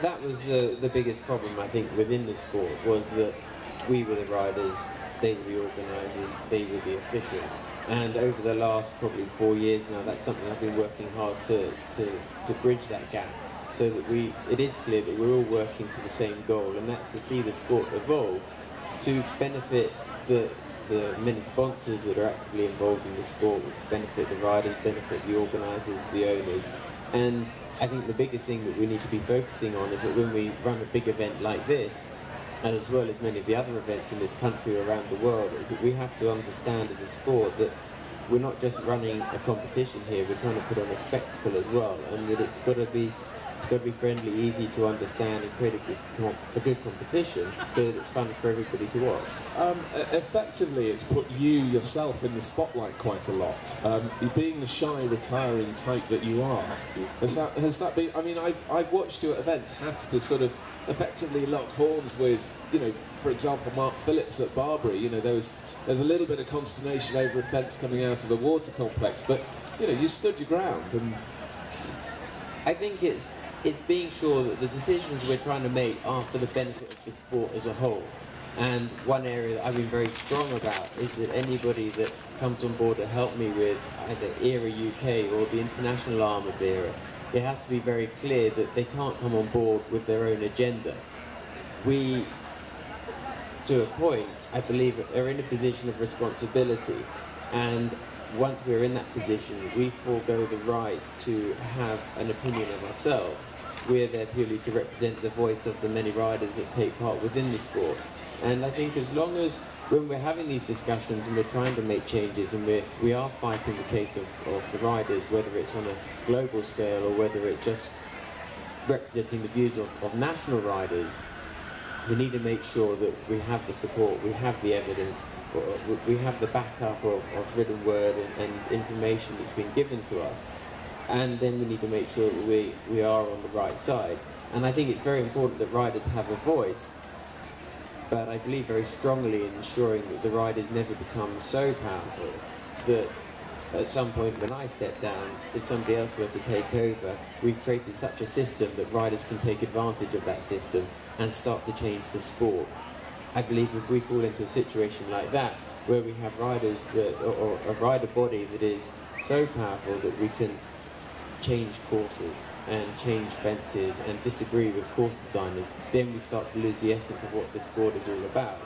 that was the biggest problem, I think, within the sport, was that we were the riders, they were the organisers, they were the officials. And over the last probably 4 years now, that's something I've been working hard to bridge that gap, so that it is clear that we're all working to the same goal, and that's to see the sport evolve to benefit the many sponsors that are actively involved in the sport, which benefit the riders, benefit the organisers, the owners. And I think the biggest thing that we need to be focusing on is that when we run a big event like this, as well as many of the other events in this country or around the world, is that we have to understand as a sport that we're not just running a competition here, we're trying to put on a spectacle as well, and that it's got to be friendly, easy to understand, and create a good competition so that it's fun for everybody to watch. Effectively, it's put you yourself in the spotlight quite a lot. Being the shy, retiring type that you are, has that been? I mean, I've watched you at events have to sort of effectively lock horns with, you know, for example, Mark Phillips at Barbary. You know, there's a little bit of consternation over a fence coming out of a water complex, but you know, you stood your ground. And I think it's being sure that the decisions we're trying to make are for the benefit of the sport as a whole. And one area that I've been very strong about is that anybody that comes on board to help me with either ERA UK or the international arm of ERA, it has to be very clear that they can't come on board with their own agenda. We, to a point, I believe, are in a position of responsibility, and once we're in that position, we forego the right to have an opinion of ourselves. We're there purely to represent the voice of the many riders that take part within the sport. And I think as long as, when we're having these discussions and we're trying to make changes, and we are fighting the case of the riders, whether it's on a global scale or whether it's just representing the views of national riders, we need to make sure that we have the support, we have the evidence, we have the backup of written word and information that's been given to us. And then we need to make sure that we are on the right side. And I think it's very important that riders have a voice, but I believe very strongly in ensuring that the riders never become so powerful that at some point when I step down, if somebody else were to take over, we've created such a system that riders can take advantage of that system and start to change the sport. I believe if we fall into a situation like that, where we have riders or a rider body that is so powerful that we can change courses and change fences and disagree with course designers, then we start to lose the essence of what the sport is all about.